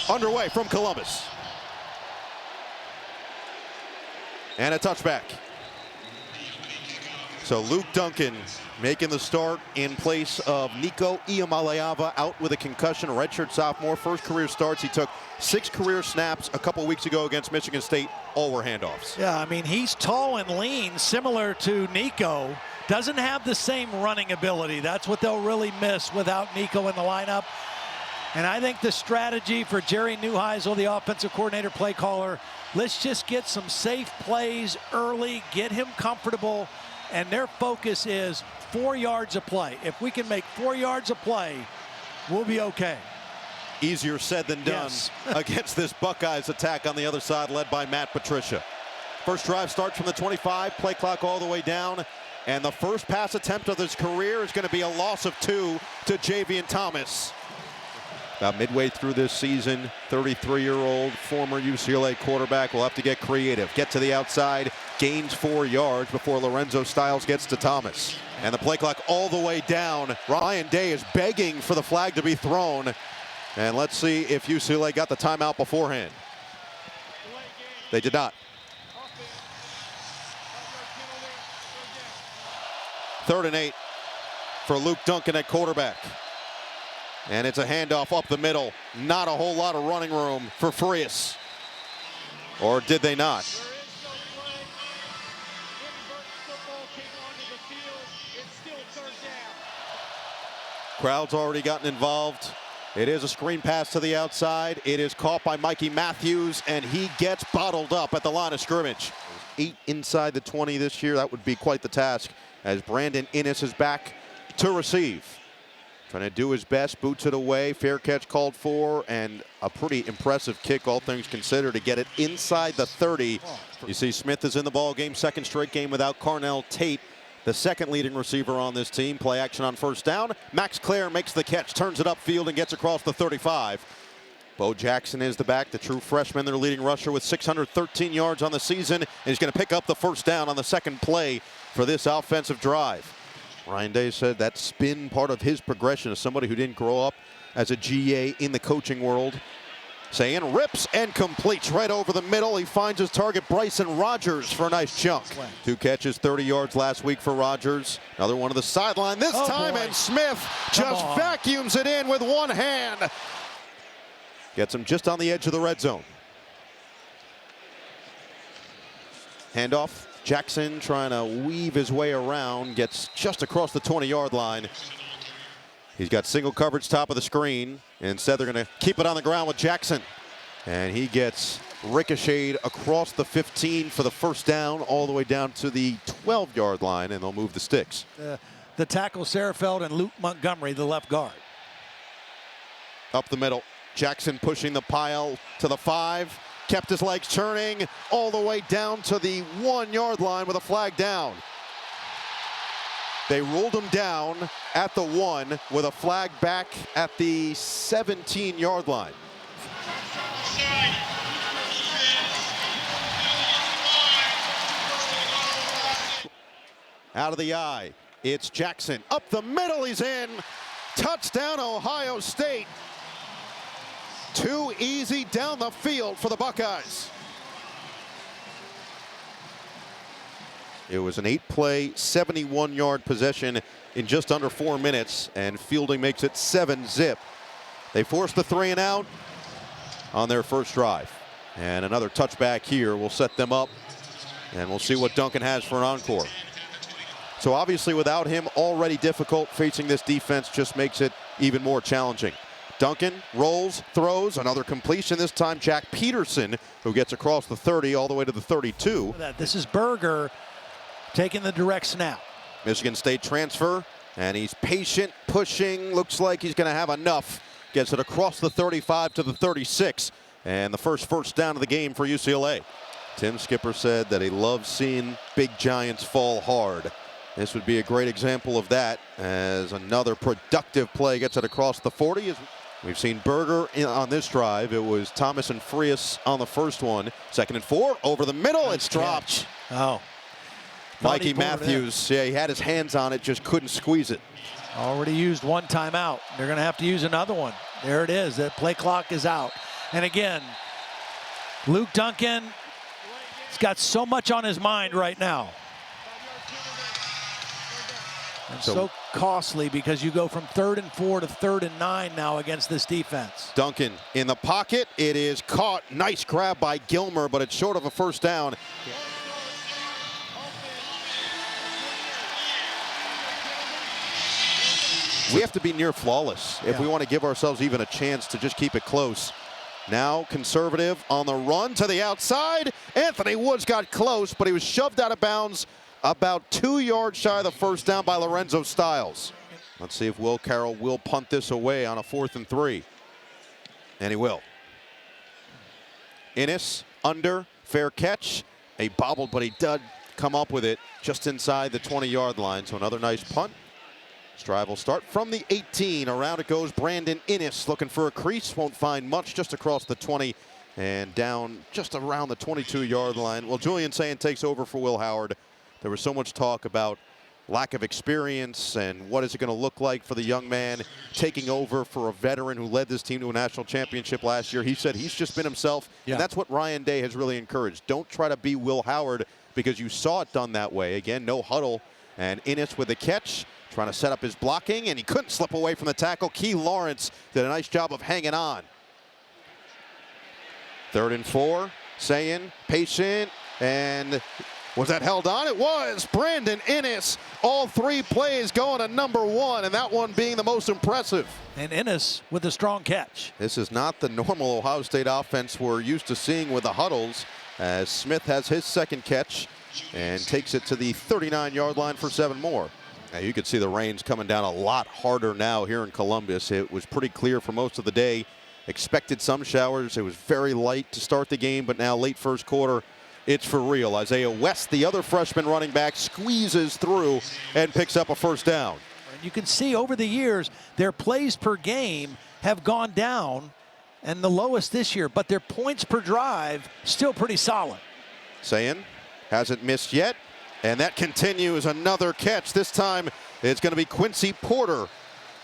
underway from Columbus. And a touchback. So Luke Duncan making the start in place of Nico Iamaleava, out with a concussion, redshirt sophomore, first career starts. He took 6 career snaps a couple weeks ago against Michigan State. All were handoffs. Yeah, I mean, he's tall and lean, similar to Nico. Doesn't have the same running ability. That's what they'll really miss without Nico in the lineup. And I think the strategy for Jerry Neuheisel, the offensive coordinator, play caller, let's just get some safe plays early, get him comfortable, and their focus is 4 yards of play. If we can make 4 yards of play, we'll be okay. Easier said than done against this Buckeyes attack on the other side, led by Matt Patricia. First drive starts from the 25, play clock all the way down, and the first pass attempt of his career is going to be a loss of 2 to Javian Thomas. About midway through this season, 33-year-old former UCLA quarterback will have to get creative. Get to the outside, gains 4 yards before Lorenzo Styles gets to Thomas. And the play clock all the way down. Ryan Day is begging for the flag to be thrown. And let's see if UCLA got the timeout beforehand. They did not. 3rd and 8 for Luke Duncan at quarterback. And it's a handoff up the middle. Not a whole lot of running room for Frias. Or did they not? Crowd's already gotten involved. It is a screen pass to the outside. It is caught by Mikey Matthews, and he gets bottled up at the line of scrimmage. 8 inside the 20 this year. That would be quite the task, as Brandon Innes is back to receive. Trying to do his best, boots it away, fair catch called for, and a pretty impressive kick, all things considered, to get it inside the 30. You see Smith is in the ball game, second straight game without Carnell Tate, the second leading receiver on this team. Play action on first down. Max Clare makes the catch, turns it upfield, and gets across the 35. Bo Jackson is the back, the true freshman, their leading rusher with 613 yards on the season, and he's going to pick up the first down on the second play for this offensive drive. Ryan Day said that's been part of his progression as somebody who didn't grow up as a GA in the coaching world. Sayin rips and completes right over the middle. He finds his target, Bryson Rogers, for a nice chunk. 2 catches, 30 yards last week for Rogers. Another one to the sideline this time, and Smith just vacuums it in with one hand. Gets him just on the edge of the red zone. Handoff. Jackson trying to weave his way around, gets just across the 20-yard line. He's got single coverage top of the screen. Instead, they're going to keep it on the ground with Jackson. And he gets ricocheted across the 15 for the first down, all the way down to the 12-yard line, and they'll move the sticks. The tackle, Sarafeld, and Luke Montgomery, the left guard. Up the middle, Jackson pushing the pile to the 5. Kept his legs turning all the way down to the 1-yard line with a flag down. They ruled him down at the 1 with a flag back at the 17-yard line. Out of the eye, it's Jackson. Up the middle, he's in. Touchdown, Ohio State. Too easy down the field for the Buckeyes. It was an 8-play, 71-yard possession in just under 4 minutes, and fielding makes it 7-zip. They forced the 3 and out on their first drive. And another touchback here will set them up, and we'll see what Duncan has for an encore. So obviously without him, already difficult. Facing this defense just makes it even more challenging. Duncan rolls, throws, another completion, this time Jack Peterson, who gets across the 30 all the way to the 32. This is Berger taking the direct snap. Michigan State transfer, and he's patient, pushing, looks like he's going to have enough. Gets it across the 35 to the 36, and the first down of the game for UCLA. Tim Skipper said that he loves seeing big giants fall hard. This would be a great example of that, as another productive play gets it across the 40. We've seen Berger on this drive. It was Thomas and Frias on the first one. 2nd and 4, over the middle, it's dropped. Oh. Mikey Matthews, yeah, he had his hands on it, just couldn't squeeze it. Already used one timeout. They're going to have to use another one. There it is. That play clock is out. And again, Luke Duncan, he's got so much on his mind right now. And so costly because you go from 3rd and 4 to 3rd and 9 now against this defense. Duncan in the pocket. It is caught. Nice grab by Gilmer, but it's short of a first down. We have to be near flawless if we want to give ourselves even a chance to just keep it close. Now conservative on the run to the outside. Anthony Woods got close, but he was shoved out of bounds about 2 yards shy of the first down by Lorenzo Styles. Let's see if Will Carroll will punt this away on a 4th and 3. And he will. Innis under, fair catch. A bobbled, but he did come up with it just inside the 20-yard line. So another nice punt. Strive will start from the 18. Around it goes Brandon Innis, looking for a crease. Won't find much, just across the 20 and down just around the 22-yard line. Well, Julian Sayin takes over for Will Howard. There was so much talk about lack of experience and what is it going to look like for the young man taking over for a veteran who led this team to a national championship last year. He said he's just been himself, and that's what Ryan Day has really encouraged. Don't try to be Will Howard because you saw it done that way. Again, no huddle, and Innis with the catch, trying to set up his blocking, and he couldn't slip away from the tackle. Key Lawrence did a nice job of hanging on. 3rd and 4, Sayin, patient, and was that held on? It was. Brandon Innis, all 3 plays going to number 1, and that one being the most impressive. And Innis with a strong catch. This is not the normal Ohio State offense we're used to seeing with the huddles, as Smith has his 2nd catch and takes it to the 39-yard line for 7 more. Now you can see the rain's coming down a lot harder now here in Columbus. It was pretty clear for most of the day. Expected some showers. It was very light to start the game, but now late first quarter, it's for real. Isaiah West, the other freshman running back, squeezes through and picks up a first down. You can see over the years, their plays per game have gone down, and the lowest this year, but their points per drive still pretty solid. Sayin hasn't missed yet, and that continues. Another catch. This time it's going to be Quincy Porter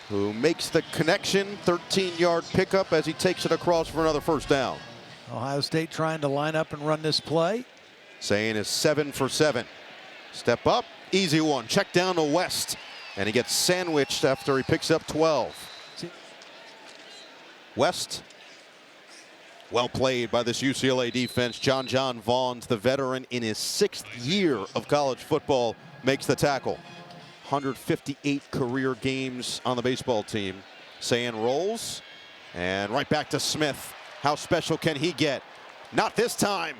who makes the connection. 13-yard pickup as he takes it across for another first down. Ohio State trying to line up and run this play. Sayin is 7 for 7. Step up, easy one. Check down to West, and he gets sandwiched after he picks up 12. West, well played by this UCLA defense. John Vaughns, the veteran in his 6th year of college football, makes the tackle. 158 career games on the baseball team. Sayin rolls, and right back to Smith. How special can he get? Not this time.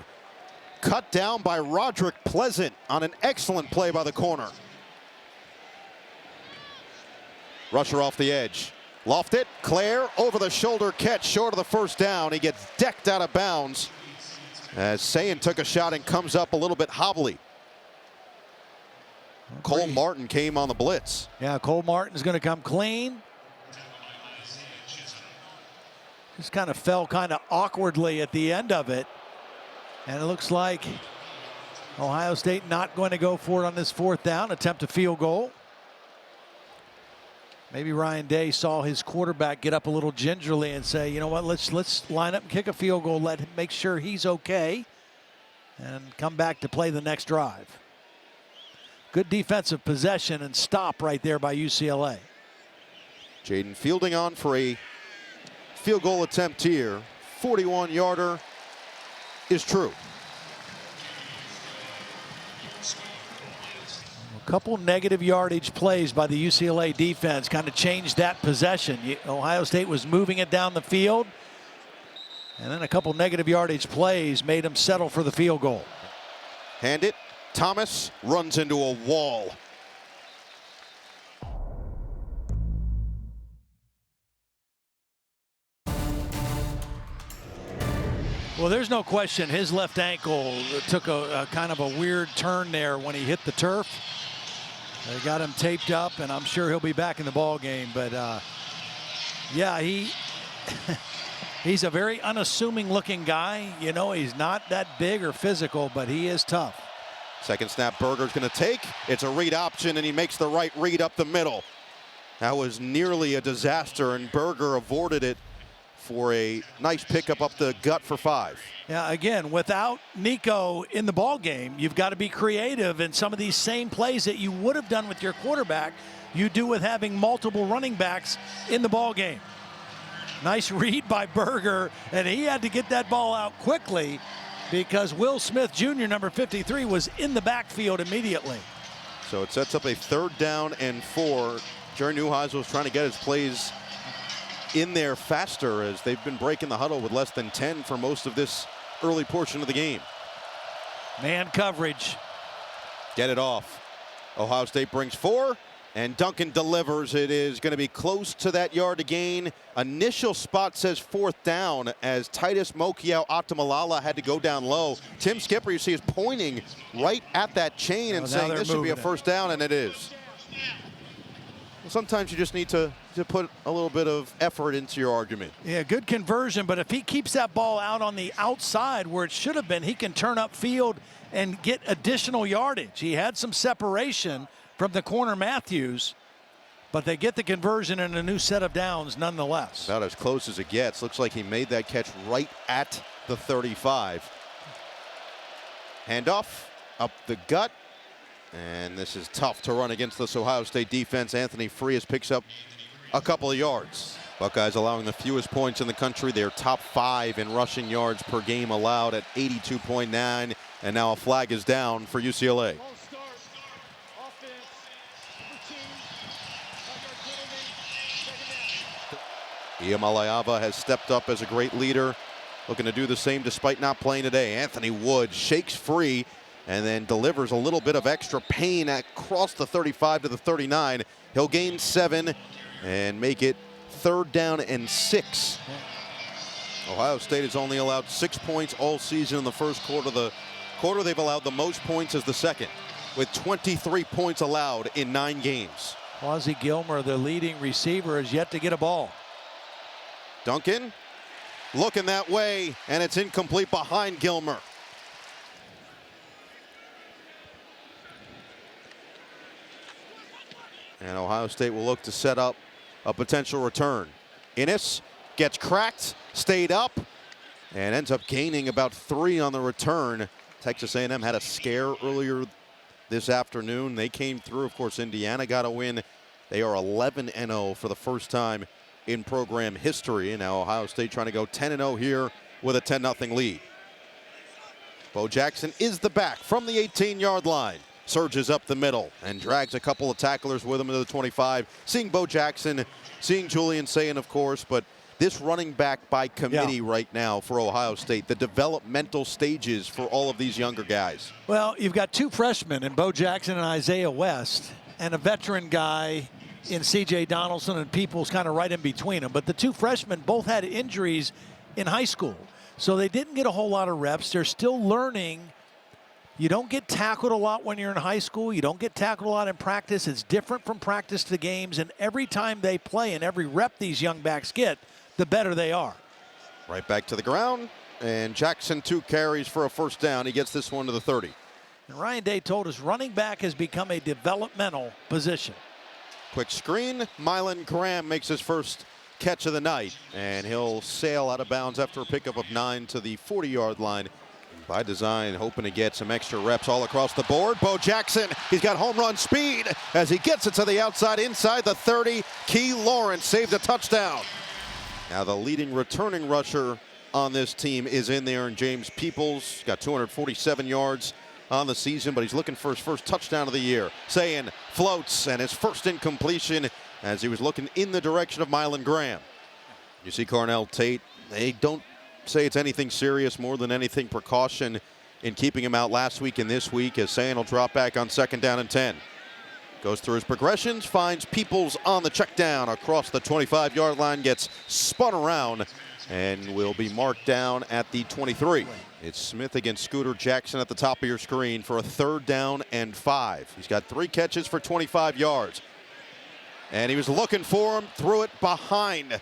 Cut down by Roderick Pleasant on an excellent play by the corner. Rusher off the edge. Lofted, Claire, over the shoulder catch, short of the first down. He gets decked out of bounds as Sayin took a shot and comes up a little bit hobbly. Cole Martin came on the blitz. Yeah, Cole Martin's going to come clean. Just kind of fell kind of awkwardly at the end of it. And it looks like Ohio State not going to go for it on this 4th down, attempt a field goal. Maybe Ryan Day saw his quarterback get up a little gingerly and say, you know what, let's line up and kick a field goal, let him make sure he's okay, and come back to play the next drive. Good defensive possession and stop right there by UCLA. Jaden Fielding on for a field goal attempt here. 41-yarder is true. A couple negative yardage plays by the UCLA defense kind of changed that possession. Ohio State was moving it down the field, and then a couple negative yardage plays made them settle for the field goal. Hand it. Thomas runs into a wall. Well, there's no question his left ankle took a kind of a weird turn there when he hit the turf. They got him taped up, and I'm sure he'll be back in the ball game. But yeah, he's a very unassuming looking guy. You know, he's not that big or physical, but he is tough. Second snap, Berger's going to take. It's a read option, and he makes the right read up the middle. That was nearly a disaster, and Berger avoided it for a nice pickup up the gut for 5. Yeah, again, without Nico in the ball game, you've got to be creative in some of these same plays that you would have done with your quarterback, you do with having multiple running backs in the ball game. Nice read by Berger, and he had to get that ball out quickly because Will Smith Jr., number 53, was in the backfield immediately. So it sets up a 3rd down and 4. Jerry Neuheisel was trying to get his plays in there faster as they've been breaking the huddle with less than 10 for most of this early portion of the game. Man coverage. Get it off. Ohio State brings 4, and Duncan delivers. It is going to be close to that yard to gain. Initial spot says 4th down as Titus Mokiao Atamalala had to go down low. Tim Skipper, you see, is pointing right at that chain and saying this should be a 1st down, and it is. Sometimes you just need to put a little bit of effort into your argument. Yeah, good conversion, but if he keeps that ball out on the outside where it should have been, he can turn up field and get additional yardage. He had some separation from the corner Matthews, but they get the conversion and a new set of downs nonetheless. About as close as it gets. Looks like he made that catch right at the 35. Handoff up the gut. And this is tough to run against this Ohio State defense. Anthony Frias picks up a couple of yards. Buckeyes allowing the fewest points in the country. They're top 5 in rushing yards per game allowed at 82.9. And now a flag is down for UCLA. Iamalayava has stepped up as a great leader, looking to do the same despite not playing today. Anthony Wood shakes free and then delivers a little bit of extra pain across the 35 to the 39. He'll gain 7 and make it 3rd down and 6. Ohio State has only allowed 6 points all season in the first quarter. The quarter they've allowed the most points is the second, with 23 points allowed in 9 games. Quasi Gilmer, the leading receiver, has yet to get a ball. Duncan looking that way, and it's incomplete behind Gilmer. And Ohio State will look to set up a potential return. Innes gets cracked, stayed up, and ends up gaining about 3 on the return. Texas A&M had a scare earlier this afternoon. They came through. Of course, Indiana got a win. They are 11-0 for the first time in program history. And now Ohio State trying to go 10-0 here with a 10-0 lead. Bo Jackson is the back from the 18-yard line. Surges up the middle and drags a couple of tacklers with him into the 25. Seeing Bo Jackson, seeing Julian Sayin, of course, but this running back by committee right now for Ohio State, the developmental stages for all of these younger guys. Well, you've got 2 freshmen in Bo Jackson and Isaiah West, and a veteran guy in C.J. Donaldson, and Peoples kind of right in between them. But the 2 freshmen both had injuries in high school, so they didn't get a whole lot of reps. They're still learning. You don't get tackled a lot when you're in high school. You don't get tackled a lot in practice. It's different from practice to games, and every time they play and every rep these young backs get, the better they are. Right back to the ground, and Jackson 2 carries for a 1st down. He gets this one to the 30. And Ryan Day told us running back has become a developmental position. Quick screen. Mylan Graham makes his first catch of the night, and he'll sail out of bounds after a pickup of 9 to the 40-yard line. By design, hoping to get some extra reps all across the board. Bo Jackson, he's got home run speed as he gets it to the outside, inside the 30. Key Lawrence saved a touchdown. Now the leading returning rusher on this team is in there, and James Peoples got 247 yards on the season, but he's looking for his first touchdown of the year. Sayin floats, and his first incompletion as he was looking in the direction of Mylan Graham. You see Carnell Tate, they don't say it's anything serious, more than anything precaution in keeping him out last week and this week, as Sayin will drop back on 2nd down and 10. Goes through his progressions, finds Peoples on the check down across the 25-yard line, gets spun around, and will be marked down at the 23. It's Smith against Scooter Jackson at the top of your screen for a 3rd down and 5. He's got 3 catches for 25 yards. And he was looking for him, threw it behind.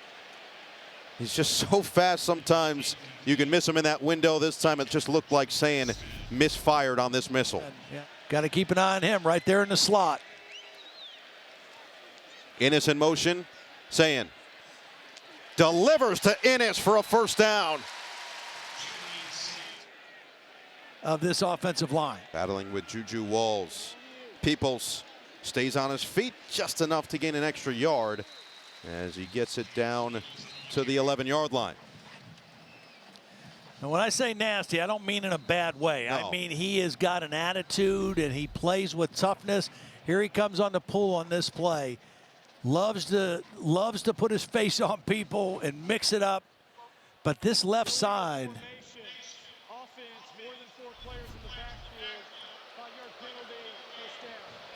He's just so fast sometimes you can miss him in that window. This time it just looked like Sayin misfired on this missile. Yeah, got to keep an eye on him right there in the slot. Innes in motion. Sayin delivers to Innis for a first down. Of this offensive line. Battling with Juju Walls. Peoples stays on his feet just enough to gain an extra yard as he gets it down to the 11-yard line. And when I say nasty, I don't mean in a bad way. No. I mean he has got an attitude and he plays with toughness. Here he comes on the pull on this play. Loves to put his face on people and mix it up. But this left side.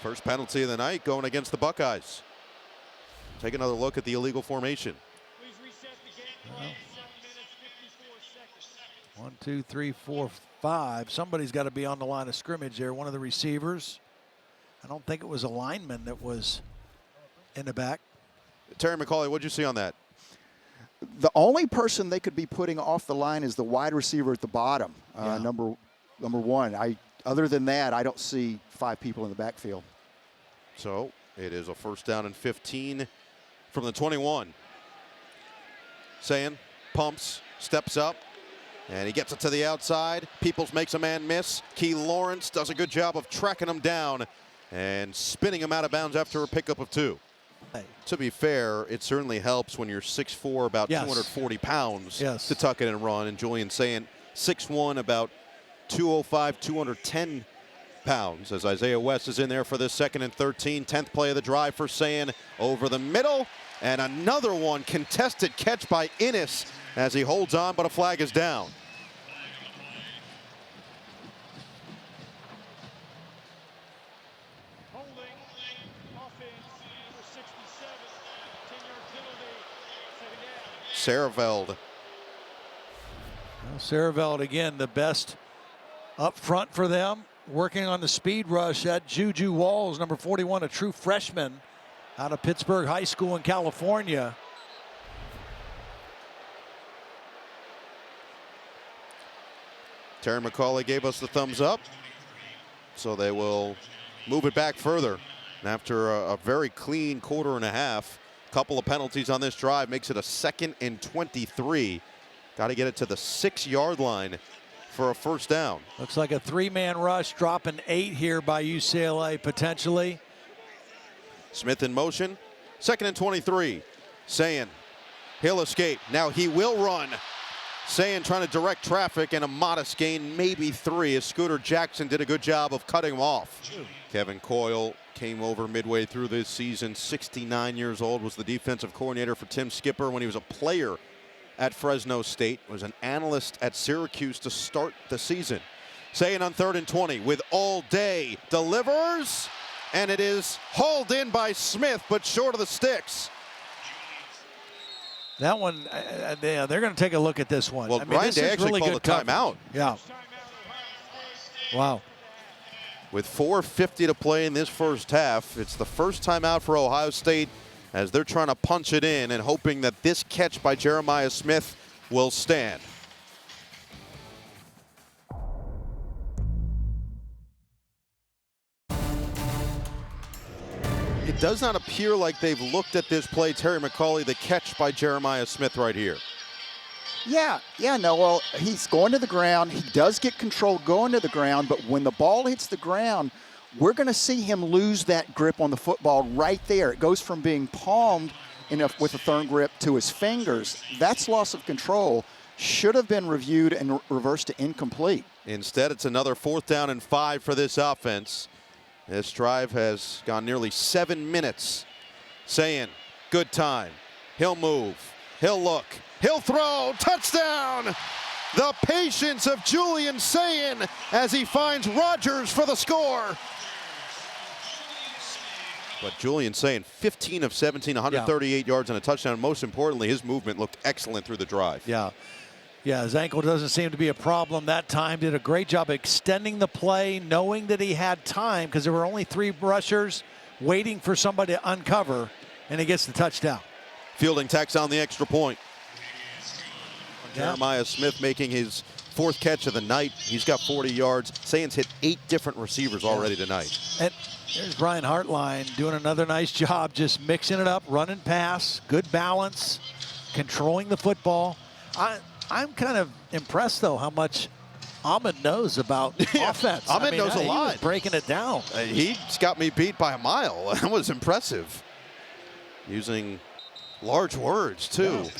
First penalty of the night going against the Buckeyes. Take another look at the illegal formation. Please reset the game clock. 7 minutes, 54 seconds. 1, 2, 3, 4, 5. Somebody's got to be on the line of scrimmage there. One of the receivers. I don't think it was a lineman that was in the back. Terry McCauley, what'd you see on that? The only person they could be putting off the line is the wide receiver at the bottom, Yeah. number one. Other than that, I don't see 5 people in the backfield. So it is a first down and 15 from the 21. Sayin pumps, steps up, and he gets it to the outside. Peoples makes a man miss. Key Lawrence does a good job of tracking him down and spinning him out of bounds after a pickup of 2. Hey. To be fair, it certainly helps when you're 6'4", about Yes. 240 pounds, Yes. to tuck it and run. And Julian Sayin, 6'1", about 205, 210 pounds, as Isaiah West is in there for this 2nd and 13. 10th play of the drive for Sayin over the middle. And another one, contested catch by Innis as he holds on, but a flag is down. Holding, offense, number 67, 10-yard penalty, 2nd down. Saraveld. Saraveld again, the best up front for them, working on the speed rush at Juju Walls, number 41, a true freshman out of Pittsburgh High School in California. Terry McCauley gave us the thumbs up, so they will move it back further. And after a very clean quarter and a half, couple of penalties on this drive makes it a 2nd and 23. Got to get it to the 6-yard line for a first down. Looks like a 3-man rush, dropping 8 here by UCLA potentially. Smith in motion. 2nd and 23. Sayin, he'll escape. Now he will run. Sayin trying to direct traffic, and a modest gain, maybe 3, as Scooter Jackson did a good job of cutting him off. Kevin Coyle came over midway through this season. 69 years old, was the defensive coordinator for Tim Skipper when he was a player at Fresno State, was an analyst at Syracuse to start the season. Sayin on 3rd and 20 with all day, delivers, and it is hauled in by Smith, but short of the sticks. That one, they're going to take a look at this one. Well, I mean, Ryan this Day is actually really called good a timeout. Yeah. Wow. With 4:50 to play in this first half, it's the first timeout for Ohio State as they're trying to punch it in and hoping that this catch by Jeremiah Smith will stand. It does not appear like they've looked at this play, Terry McCauley, the catch by Jeremiah Smith right here. Yeah, Noel, he's going to the ground. He does get control going to the ground, but when the ball hits the ground, we're going to see him lose that grip on the football right there. It goes from being palmed with a firm grip to his fingers. That's loss of control. Should have been reviewed and reversed to incomplete. Instead, it's another 4th down and 5 for this offense. This drive has gone nearly 7 minutes. Sayin, good time. He'll move. He'll look. He'll throw. Touchdown! The patience of Julian Sayin as he finds Rogers for the score. But Julian Sayin, 15 of 17, 138 yards and a touchdown. Most importantly, his movement looked excellent through the drive. Yeah. Yeah, his ankle doesn't seem to be a problem that time. Did a great job extending the play, knowing that he had time because there were only 3 rushers waiting for somebody to uncover, and he gets the touchdown. Fielding tacks on the extra point. Yeah. Jeremiah Smith making his 4th catch of the night. He's got 40 yards. Sayin's hit 8 different receivers already tonight. And there's Brian Hartline doing another nice job just mixing it up, running pass, good balance. controlling the football. I'm kind of impressed, though, how much Ahmed knows about offense. Ahmed knows a lot. He was breaking it down. He's got me beat by a mile. That was impressive. Using large words, too. Yeah.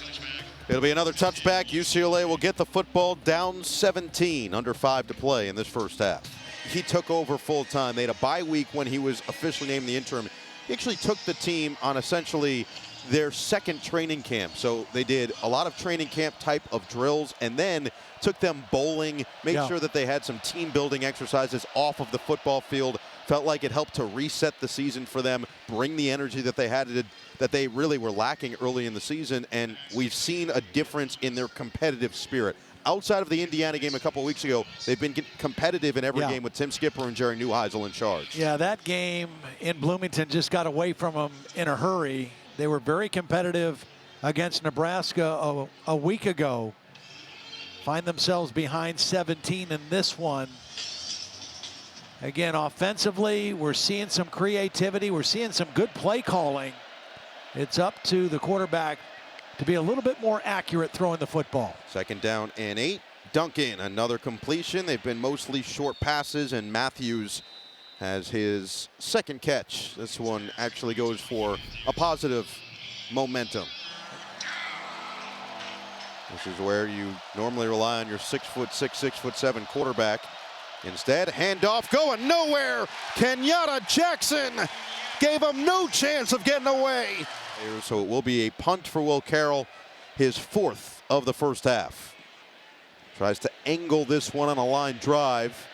It'll be another touchback. UCLA will get the football down 17, under 5 to play in this first half. He took over full time. They had a bye week when he was officially named the interim. He actually took the team on essentially their second training camp. So they did a lot of training camp type of drills and then took them bowling, made sure that they had some team building exercises off of the football field. Felt like it helped to reset the season for them, bring the energy that they had, that they really were lacking early in the season, and we've seen a difference in their competitive spirit. Outside of the Indiana game a couple weeks ago, they've been competitive in every game with Tim Skipper and Jerry Neuheisel in charge. Yeah, that game in Bloomington just got away from them in a hurry. They were very competitive against Nebraska a week ago. Find themselves behind 17 in this one. Again, offensively, we're seeing some creativity. We're seeing some good play calling. It's up to the quarterback to be a little bit more accurate throwing the football. 2nd down and 8. Duncan, another completion. They've been mostly short passes, and Matthews has his 2nd catch. This one actually goes for a positive momentum. This is where you normally rely on your 6'6", 6'7" quarterback. Instead, handoff going nowhere. Kenyatta Jackson gave him no chance of getting away. So it will be a punt for Will Carroll, his 4th of the first half. Tries to angle this one on a line drive,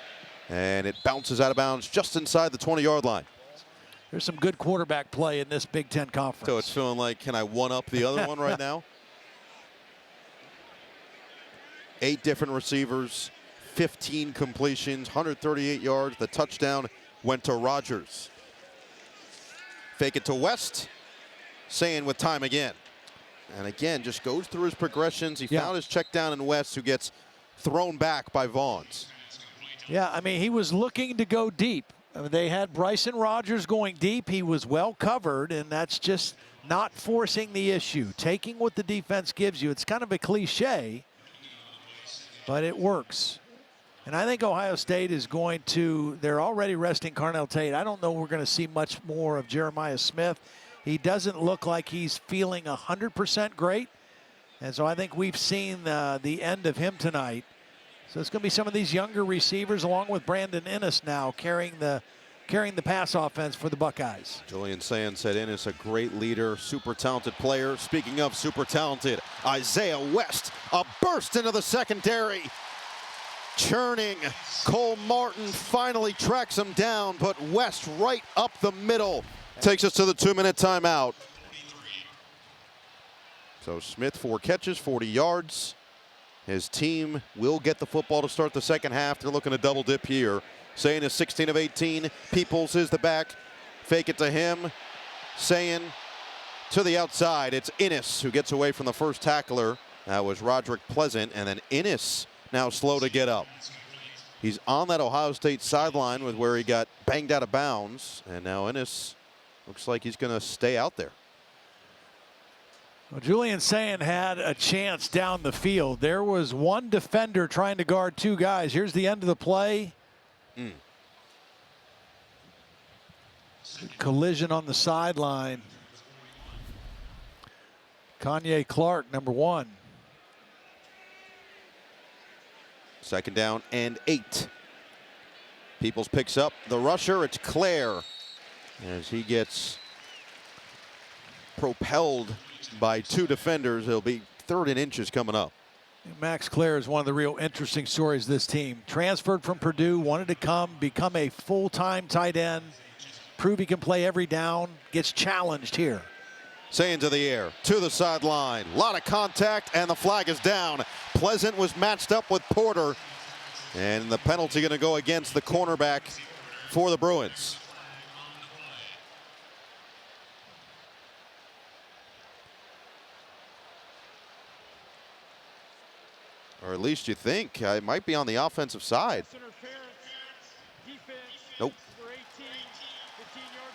and it bounces out of bounds just inside the 20-yard line. There's some good quarterback play in this Big Ten conference. So it's feeling like, can I one-up the other one right now? 8 different receivers, 15 completions, 138 yards. The touchdown went to Rogers. Fake it to West. Sayin with time again. And again, just goes through his progressions. He found his check down in West, who gets thrown back by Vaughns. Yeah, I mean, he was looking to go deep. I mean, they had Bryson Rogers going deep. He was well covered, and that's just not forcing the issue. Taking what the defense gives you. It's kind of a cliche, but it works. And I think Ohio State is going to, they're already resting Carnell Tate. I don't know we're going to see much more of Jeremiah Smith. He doesn't look like he's feeling 100% great. And so I think we've seen the end of him tonight. So it's going to be some of these younger receivers along with Brandon Innes now carrying the pass offense for the Buckeyes. Julian Sayin said Innes a great leader, super talented player. Speaking of super talented, Isaiah West, a burst into the secondary. Churning. Cole Martin finally tracks him down, but West right up the middle. Takes us to the 2-minute timeout. So Smith, 4 catches, 40 yards. His team will get the football to start the second half. They're looking to double dip here. Sayin is 16 of 18. Peoples is the back. Fake it to him. Sayin to the outside. It's Innes who gets away from the first tackler. That was Roderick Pleasant. And then Innes now slow to get up. He's on that Ohio State sideline with where he got banged out of bounds. And now Innes looks like he's going to stay out there. Well, Julian Sayin had a chance down the field. There was one defender trying to guard 2 guys. Here's the end of the play. Collision on the sideline. Kanye Clark, number 1. 2nd down and 8. Peoples picks up the rusher. It's Claire as he gets propelled by 2 defenders. He'll be 3rd and inches coming up. Max Claire is one of the real interesting stories of this team. Transferred from Purdue, wanted to become a full-time tight end, prove he can play every down, gets challenged here. Sayin to the air, to the sideline. A lot of contact, and the flag is down. Pleasant was matched up with Porter, and the penalty going to go against the cornerback for the Bruins. Or at least you think. It might be on the offensive side. Nope.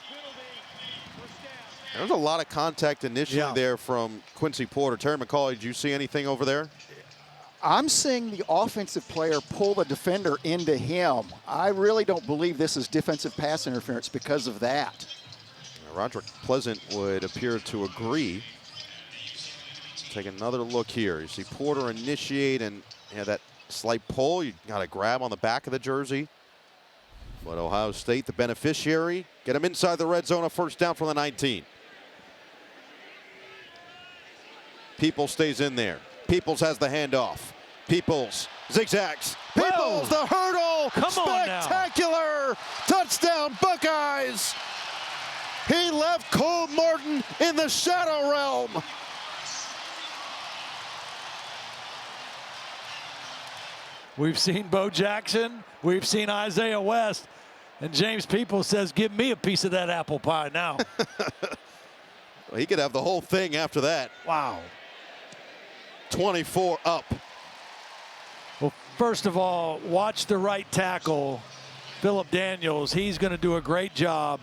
penalty. First down. There was a lot of contact initially Yeah. there from Quincy Porter. Terry McCauley, did you see anything over there? I'm seeing the offensive player pull the defender into him. I really don't believe this is defensive pass interference because of that. Roderick Pleasant would appear to agree. Take another look here. You see Porter initiate and that slight pull. You got a grab on the back of the jersey. But Ohio State, the beneficiary, get him inside the red zone, a first down from the 19. Peoples stays in there. Peoples has the handoff. Peoples zigzags. Peoples, the hurdle. Come on now. Spectacular. Touchdown, Buckeyes. He left Cole Martin in the shadow realm. We've seen Bo Jackson. We've seen Isaiah West. And James Peoples says, give me a piece of that apple pie now. Well, he could have the whole thing after that. Wow. 24 up. Well, first of all, watch the right tackle, Phillip Daniels. He's going to do a great job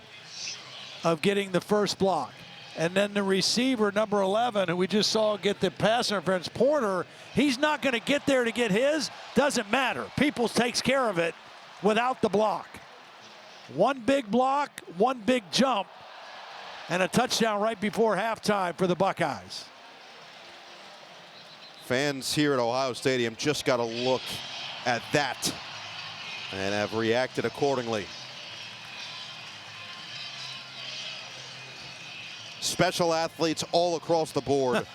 of getting the first block. And then the receiver, number 11, who we just saw get the pass interference, Porter, he's not going to get there to get his. Doesn't matter. Peoples takes care of it without the block. One big block, one big jump, and a touchdown right before halftime for the Buckeyes. Fans here at Ohio Stadium just got to look at that and have reacted accordingly. Special athletes all across the board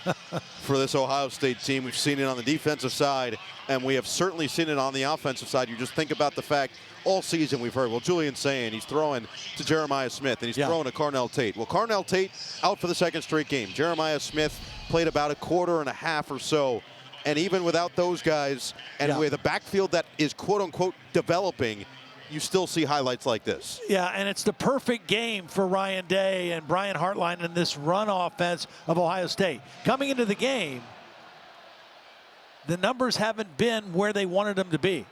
for this Ohio State team. We've seen it on the defensive side, and we have certainly seen it on the offensive side. You just think about the fact all season we've heard, well, Julian Sayin, he's throwing to Jeremiah Smith, and he's throwing to Carnell Tate. Well, Carnell Tate out for the second straight game. Jeremiah Smith played about a quarter and a half or so. And even without those guys, and with a backfield that is quote-unquote developing, you still see highlights like this. Yeah, and it's the perfect game for Ryan Day and Brian Hartline in this run offense of Ohio State. Coming into the game, the numbers haven't been where they wanted them to be.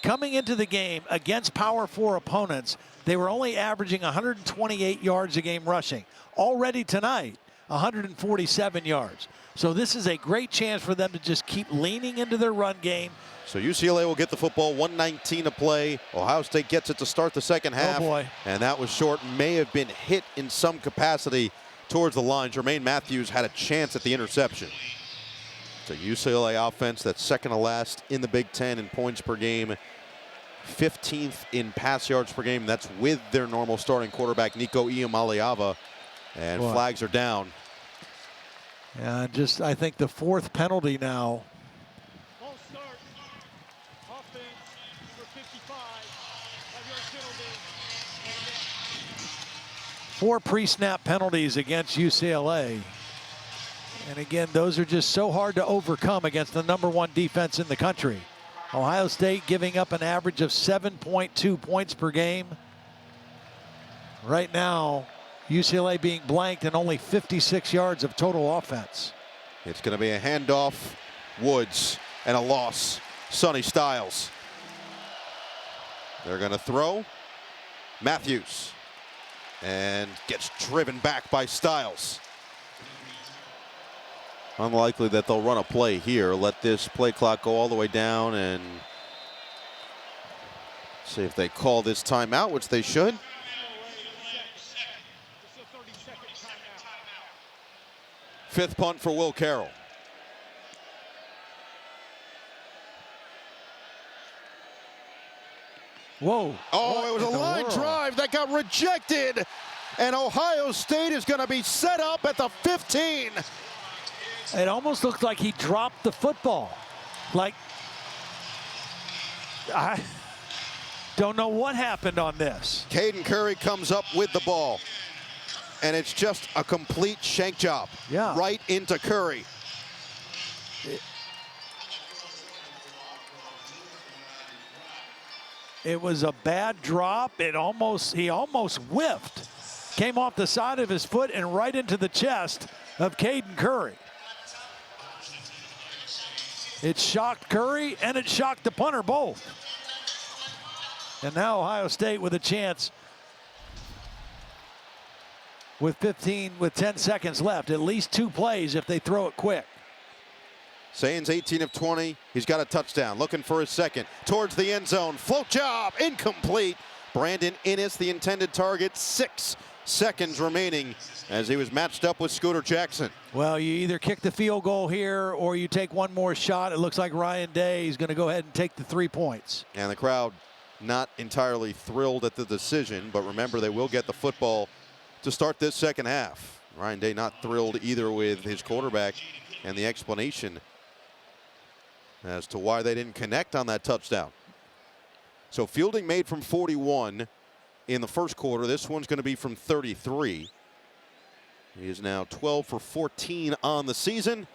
Coming into the game against Power 4 opponents, they were only averaging 128 yards a game rushing. Already tonight, 147 yards. So this is a great chance for them to just keep leaning into their run game. So UCLA will get the football, 1:19 to play. Ohio State gets it to start the second half. Oh boy. And that was short, may have been hit in some capacity towards the line. Jermaine Matthews had a chance at the interception. It's a UCLA offense that's second to last in the Big Ten in points per game, 15th in pass yards per game. That's with their normal starting quarterback, Nico Iamaleava. And flags are down. Yeah, just I think the fourth penalty now. False start. Offense for 55. 5-yard penalty. 4 pre-snap penalties against UCLA. And again, those are just so hard to overcome against the #1 defense in the country. Ohio State giving up an average of 7.2 points per game. Right now, UCLA being blanked and only 56 yards of total offense. It's going to be a handoff, Woods, and a loss. Sonny Styles. They're going to throw. Matthews. And gets driven back by Styles. Unlikely that they'll run a play here. Let this play clock go all the way down and see if they call this timeout, which they should. Fifth punt for Will Carroll. Whoa. Oh, it was a line drive that got rejected. And Ohio State is going to be set up at the 15. It almost looked like he dropped the football. Like, I don't know what happened on this. Caden Curry comes up with the ball. And it's just a complete shank job. Yeah. Right into Curry. It was a bad drop. He almost whiffed. Came off the side of his foot and right into the chest of Caden Curry. It shocked Curry and it shocked the punter both. And now Ohio State with a chance with 10 seconds left. At least 2 plays if they throw it quick. Sayin's 18 of 20. He's got a touchdown. Looking for his second. Towards the end zone. Float job. Incomplete. Brandon Innes, the intended target. 6 seconds remaining as he was matched up with Scooter Jackson. Well, you either kick the field goal here or you take one more shot. It looks like Ryan Day is going to go ahead and take the 3 points. And the crowd not entirely thrilled at the decision, but remember, they will get the football to start this second half. Ryan Day not thrilled either with his quarterback and the explanation as to why they didn't connect on that touchdown. So fielding made from 41 in the first quarter. This one's going to be from 33. He is now 12 for 14 on the season.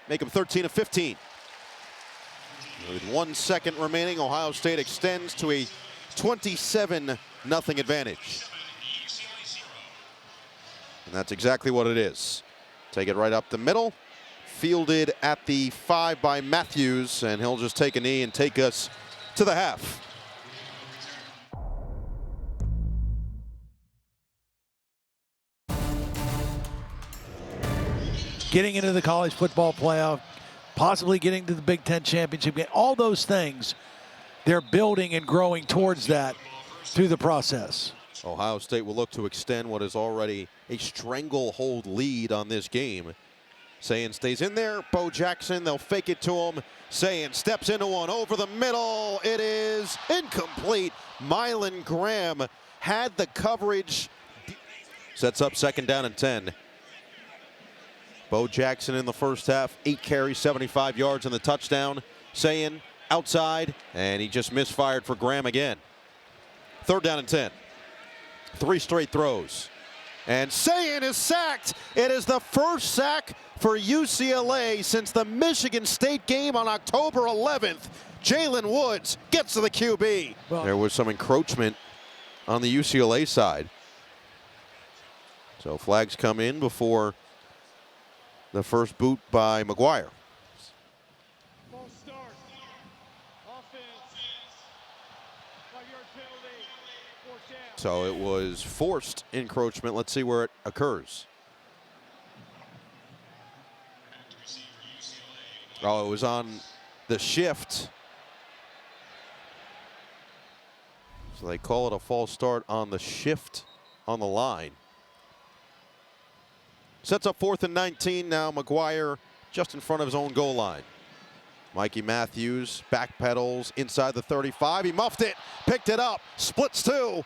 Make him 13 of 15. With 1 second remaining, Ohio State extends to a 27-0 advantage. And that's exactly what it is. Take it right up the middle. Fielded at the 5 by Matthews, and he'll just take a knee and take us to the half. Getting into the college football playoff, possibly getting to the Big Ten championship game, all those things, they're building and growing towards that through the process. Ohio State will look to extend what is already a stranglehold lead on this game. Sayin stays in there. Bo Jackson, they'll fake it to him. Sayin steps into one over the middle. It is incomplete. Mylan Graham had the coverage. Sets up 2nd down and 10. Bo Jackson in the first half, 8 carries, 75 yards in the touchdown. Sayin outside, and he just misfired for Graham again. 3rd down and 10. 3 straight throws. And Sayin is sacked. It is the first sack for UCLA since the Michigan State game on October 11th. Jalen Woods gets to the QB. Well, there was some encroachment on the UCLA side. So flags come in before the first boot by McGuire. False start. Offense. 5-yard penalty. 4th down. So it was forced encroachment. Let's see where it occurs. Oh, it was on the shift. So they call it a false start on the shift on the line. Sets up 4th and 19 now. McGuire just in front of his own goal line. Mikey Matthews backpedals inside the 35. He muffed it, picked it up, splits 2.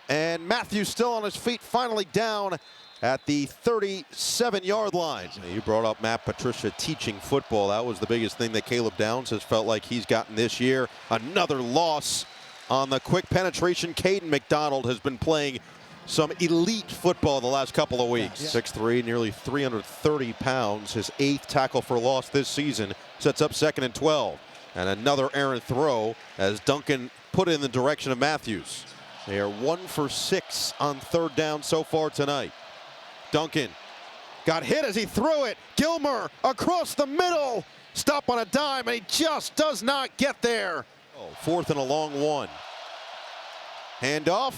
And Matthews still on his feet, finally down at the 37-yard line. You brought up Matt Patricia teaching football. That was the biggest thing that Caleb Downs has felt like he's gotten this year. Another loss on the quick penetration. Caden McDonald has been playing some elite football the last couple of weeks. 6'3", nearly 330 pounds. His 8th tackle for loss this season. Sets up 2nd and 12. And another errant throw as Duncan put it in the direction of Matthews. They are 1 for 6 on 3rd down so far tonight. Duncan got hit as he threw it. Gilmer across the middle. Stop on a dime, and he just does not get there. 4th and a long 1. Handoff.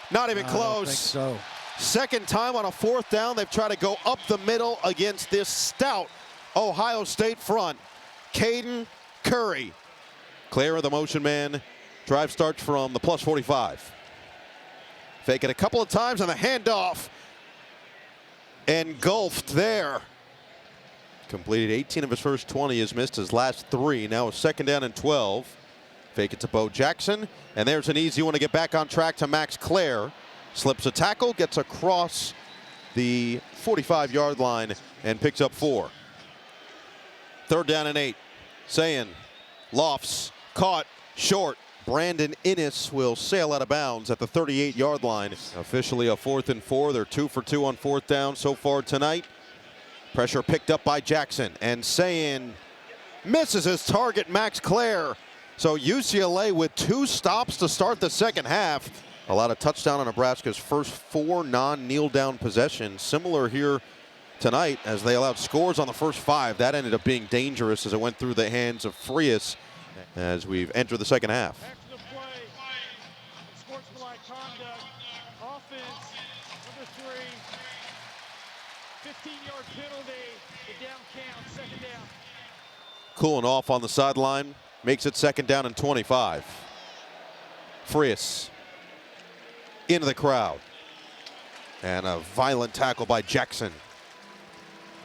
Not even close. I don't think so. 2nd time on a 4th down. They've tried to go up the middle against this stout Ohio State front. Caden Curry. Clear of the motion man. Drive starts from the plus 45. Fake it a couple of times on the handoff. Engulfed there. Completed 18 of his first 20. Has missed his last 3. Now a 2nd down and 12. Fake it to Bo Jackson. And there's an easy one to get back on track to Max Clare. Slips a tackle, gets across the 45-yard line, and picks up 4. 3rd down and 8. Sayin lofts, caught, short. Brandon Innes will sail out of bounds at the 38-yard line. Officially a 4th and 4. They're 2 for 2 on 4th down so far tonight. Pressure picked up by Jackson, and Sayin misses his target, Max Clare. So UCLA with 2 stops to start the second half. A lot of touchdown on Nebraska's first 4 non-kneel down possessions. Similar here tonight as they allowed scores on the first 5. That ended up being dangerous as it went through the hands of Frias as we've entered the second half. After the play, sportsmanlike conduct, offense, number three. 15-yard penalty. The down count, second down. Cooling off on the sideline. Makes it second down and 25. Frias into the crowd. And a violent tackle by Jackson.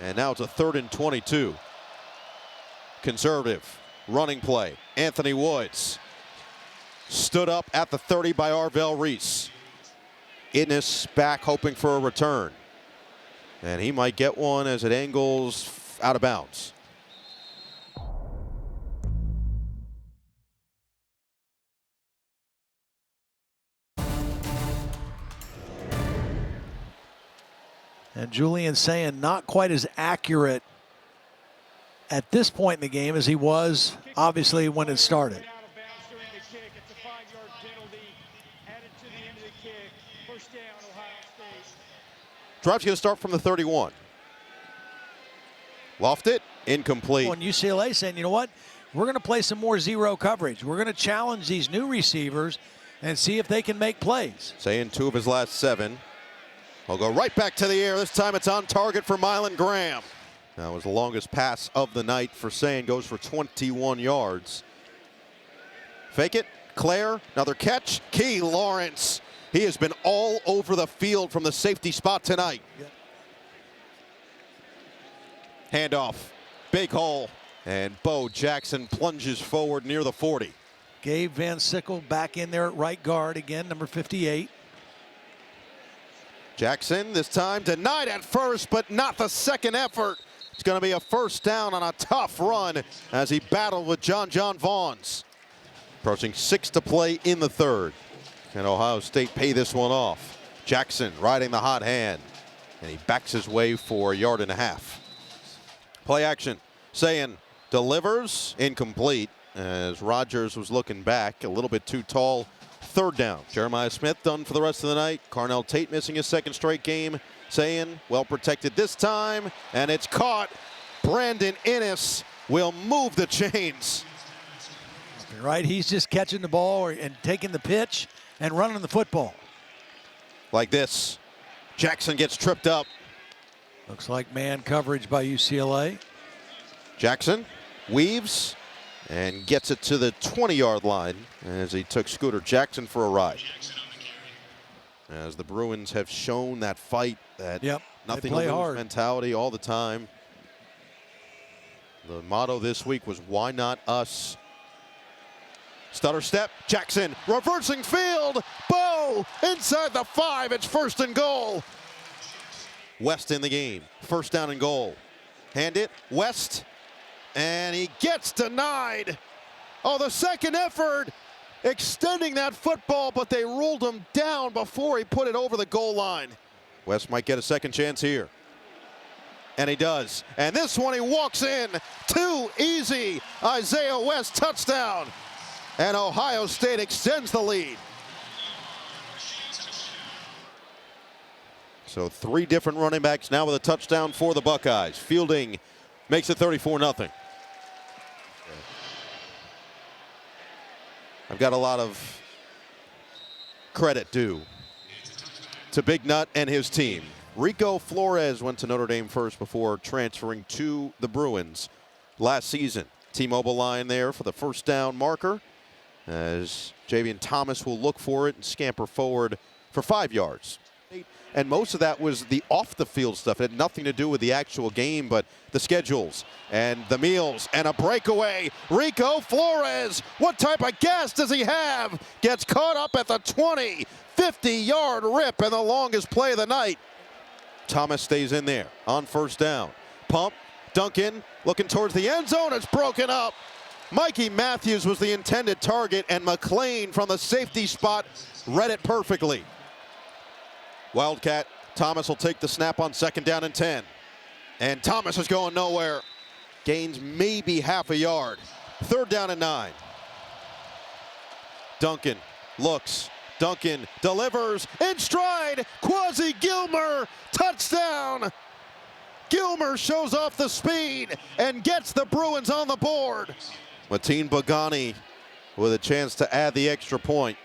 And now it's a 3rd and 22. Conservative running play. Anthony Woods stood up at the 30 by Arvell Reese. Innes back hoping for a return. And he might get one as it angles out of bounds. And Julian Sayin not quite as accurate at this point in the game as he was, obviously, when it started. Out of bounds during the kick. It's a 5-yard penalty added to the end of the kick. First down, Ohio State. Drive's going to start from the 31. Lofted, incomplete. And UCLA saying, you know what? We're going to play some more zero coverage. We're going to challenge these new receivers and see if they can make plays. Sayin 2 of his last 7. He'll go right back to the air. This time it's on target for Mylan Graham. That was the longest pass of the night for Sayin. Goes for 21 yards. Fake it. Claire, another catch. Key Lawrence. He has been all over the field from the safety spot tonight. Handoff. Big hole. And Bo Jackson plunges forward near the 40. Gabe Van Sickle back in there at right guard again, number 58. Jackson this time denied at first, but not the second effort. It's going to be a first down on a tough run as he battled with John Vaughns. Approaching 6 to play in the 3rd. Can Ohio State pay this one off? Jackson riding the hot hand, and he backs his way for a 1.5 yards. Play action. Sayin delivers, incomplete, as Rogers was looking back, a little bit too tall. 3rd down. Jeremiah Smith done for the rest of the night. Carnell Tate missing his 2nd straight game. Sayin well protected this time, and it's caught. Brandon Innes will move the chains. Right, he's just catching the ball and taking the pitch and running the football. Like this. Jackson gets tripped up. Looks like man coverage by UCLA. Jackson weaves and gets it to the 20-yard line as he took Scooter Jackson for a ride. As the Bruins have shown that fight, that nothing to lose mentality all the time. The motto this week was, why not us? Stutter step, Jackson reversing field. Bo inside the 5, it's 1st and goal. West in the game, 1st down and goal. Hand it, West, and he gets denied. Oh, the second effort, extending that football, but they ruled him down before he put it over the goal line. West might get a second chance here. And he does. And this one he walks in. Too easy. Isaiah West touchdown. And Ohio State extends the lead. So 3 different running backs now with a touchdown for the Buckeyes. Fielding makes it 34-0. I've got a lot of credit due to Big Nut and his team. Rico Flores went to Notre Dame first before transferring to the Bruins last season. T-Mobile line there for the first down marker, as Javian Thomas will look for it and scamper forward for 5 yards. And most of that was the off-the-field stuff. It had nothing to do with the actual game, but the schedules and the meals and a breakaway. Rico Flores, what type of gas does he have? Gets caught up at the 20, 50-yard rip and the longest play of the night. Thomas stays in there on 1st down. Pump, Duncan looking towards the end zone. It's broken up. Mikey Matthews was the intended target, and McLean from the safety spot read it perfectly. Wildcat, Thomas will take the snap on 2nd down and 10. And Thomas is going nowhere. Gains maybe half a yard. 3rd down and 9. Duncan looks. Duncan delivers in stride. Quasi Gilmer, touchdown. Gilmer shows off the speed and gets the Bruins on the board. Mateen Bogani with a chance to add the extra point.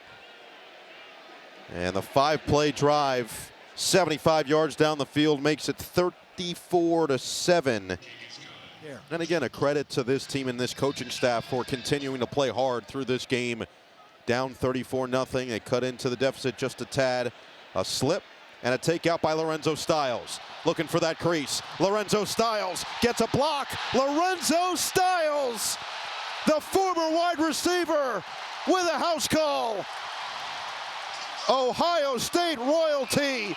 And the 5-play drive 75 yards down the field, makes it 34-7. And again, a credit to this team and this coaching staff for continuing to play hard through this game. Down 34-0. They cut into the deficit just a tad. A slip and a takeout by Lorenzo Styles. Looking for that crease. Lorenzo Styles gets a block. Lorenzo Styles, the former wide receiver, with a house call. Ohio State royalty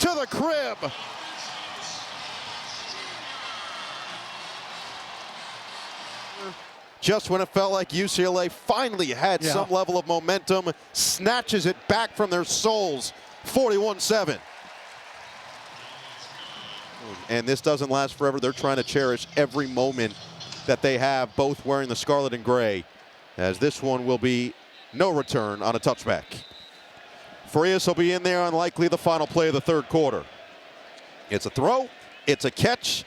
to the crib. Just when it felt like UCLA finally had some level of momentum, snatches it back from their souls, 41-7. And this doesn't last forever. They're trying to cherish every moment that they have, both wearing the scarlet and gray, as this one will be no return on a touchback. Frias will be in there on likely the final play of the third quarter. It's a throw, it's a catch.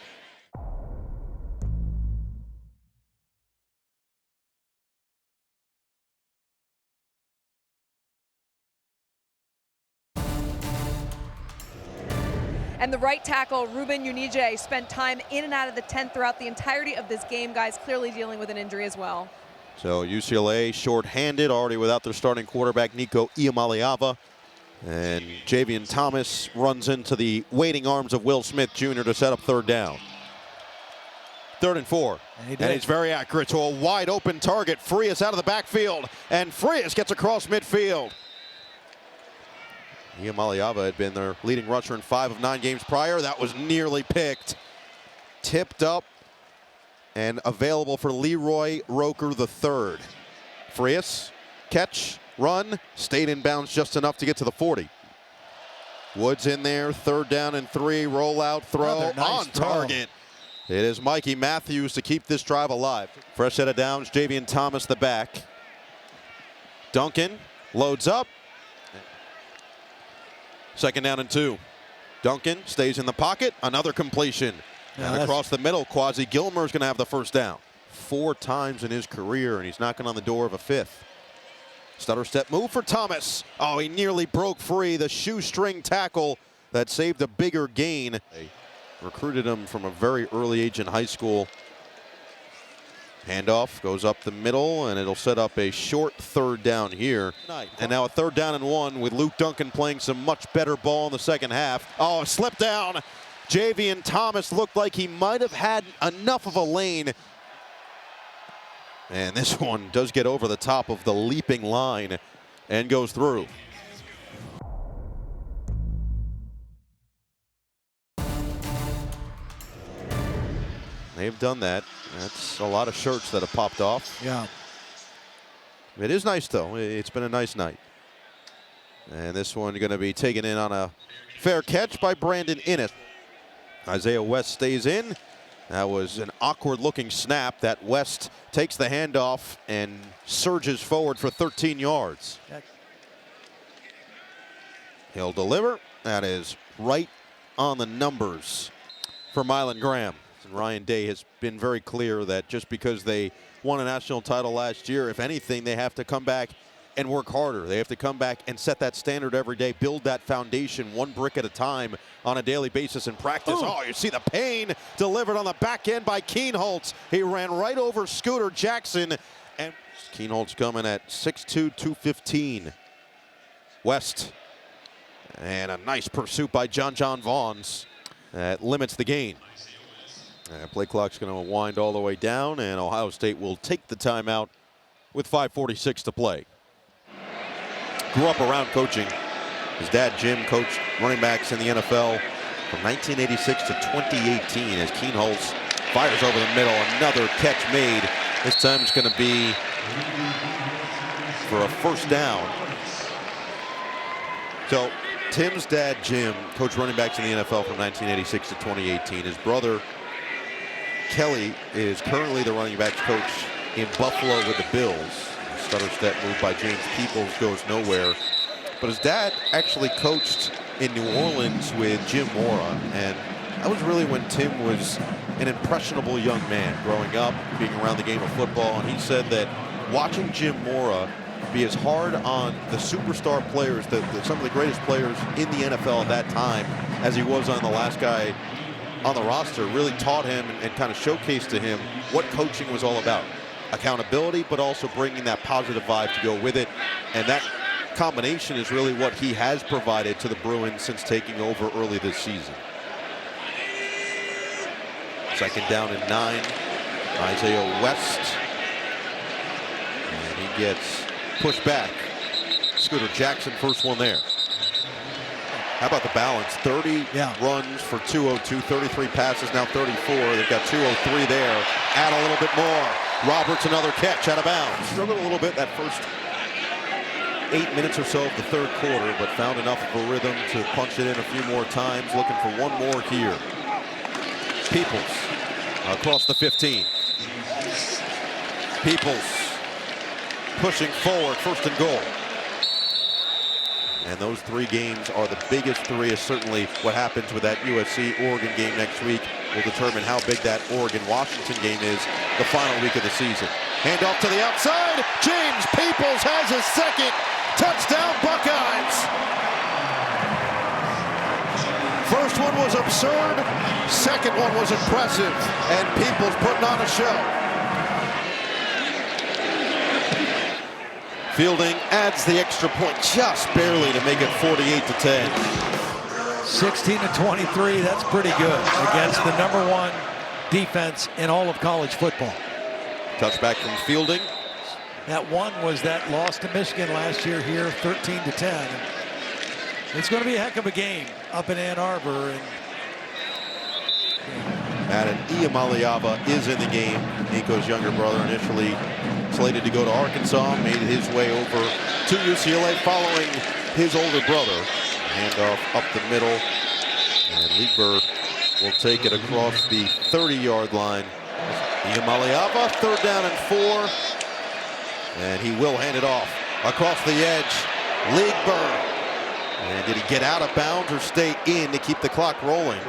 And the right tackle, Ruben Unije, spent time in and out of the tent throughout the entirety of this game. Guys clearly dealing with an injury as well. So UCLA short-handed, already without their starting quarterback, Nico Iamaleava. And Javian Thomas runs into the waiting arms of Will Smith Jr. to set up third down. 3rd and 4. And he's very accurate to a wide open target. Frias out of the backfield. And Frias gets across midfield. Iamaleava had been their leading rusher in 5 of 9 games prior. That was nearly picked. Tipped up and available for Leroy Roker III. Frias, catch, run, stayed in bounds just enough to get to the 40. Woods in there, 3rd down and 3, rollout, throw, on target. It is Mikey Matthews to keep this drive alive. Fresh set of downs, Javian Thomas the back. Duncan loads up. 2nd down and 2. Duncan stays in the pocket. Another completion. And across the middle, Quasi Gilmer is going to have the 1st down. 4 times in his career, and he's knocking on the door of a 5th. Stutter step move for Thomas. Oh, he nearly broke free. The shoestring tackle that saved a bigger gain. They recruited him from a very early age in high school. Handoff goes up the middle, and it'll set up a short 3rd down here. And now a 3rd down and 1 with Luke Duncan playing some much better ball in the 2nd half. Oh, a slip down. Javian Thomas looked like he might have had enough of a lane. And this one does get over the top of the leaping line and goes through. They've done that. That's a lot of shirts that have popped off. Yeah. It is nice, though. It's been a nice night. And this one going to be taken in on a fair catch by Brandon Innes. Isaiah West stays in. That was an awkward-looking snap that West takes the handoff and surges forward for 13 yards. He'll deliver. That is right on the numbers for Mylan Graham. And Ryan Day has been very clear that just because they won a national title last year, if anything, they have to come back and work harder. They have to come back and set that standard every day, build that foundation one brick at a time on a daily basis in practice. Oh, you see the pain delivered on the back end by Keenholz. He ran right over Scooter Jackson. And Keenholz coming at 6'2", 215. West. And a nice pursuit by John Vaughns. That limits the gain. Play clock's going to wind all the way down, and Ohio State will take the timeout with 5:46 to play. Grew up around coaching. His dad, Jim, coached running backs in the NFL from 1986 to 2018 as Keenholz fires over the middle. Another catch made. This time it's going to be for a 1st down. So Tim's dad, Jim, coached running backs in the NFL from 1986 to 2018. His brother, Kelly, is currently the running backs coach in Buffalo with the Bills. Stutter step move by James Peoples goes nowhere. But his dad actually coached in New Orleans with Jim Mora. And that was really when Tim was an impressionable young man growing up, being around the game of football. And he said that watching Jim Mora be as hard on the superstar players, some of the greatest players in the NFL at that time, as he was on the last guy on the roster. Really taught him and kind of showcased to him what coaching was all about. Accountability, but also bringing that positive vibe to go with it. And that combination is really what he has provided to the Bruins since taking over early this season. Second down and 9. Isaiah West. And he gets pushed back. Scooter Jackson, first one there. How about the balance? 30 runs for 202, 33 passes, now 34. They've got 203 there. Add a little bit more. Roberts, another catch out of bounds. Struggled a little bit that first 8 minutes or so of the third quarter, but found enough of a rhythm to punch it in a few more times. Looking for one more here. Peoples across the 15. Peoples pushing forward, first and goal. And those 3 games are the biggest 3. Is certainly what happens with that USC-Oregon game next week will determine how big that Oregon-Washington game is the final week of the season. Hand off to the outside. James Peoples has his second touchdown, Buckeyes. First one was absurd. Second one was impressive. And Peoples putting on a show. Fielding adds the extra point just barely to make it 48-10. 16-23, that's pretty good against the #1 defense in all of college football. Touchback from Fielding. That one was that loss to Michigan last year here, 13-10. It's going to be a heck of a game up in Ann Arbor. And Iamaleava is in the game. Nico's younger brother, initially slated to go to Arkansas, made his way over to UCLA following his older brother. Handoff up the middle, and Lieber will take it across the 30-yard line. Iamaleava, 3rd down and 4, and he will hand it off across the edge. Lieber, and did he get out of bounds or stay in to keep the clock rolling?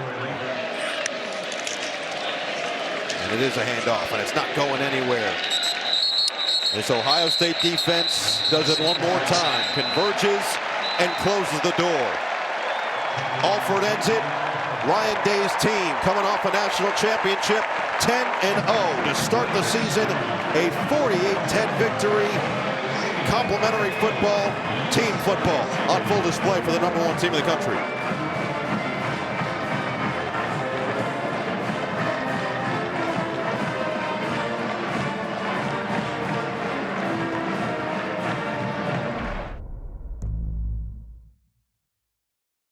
And it is a handoff, and it's not going anywhere. This Ohio State defense does it one more time, converges and closes the door. Alford ends it. Ryan Day's team coming off a national championship, 10-0 to start the season. A 48-10 victory. Complimentary football, team football on full display for the #1 team in the country.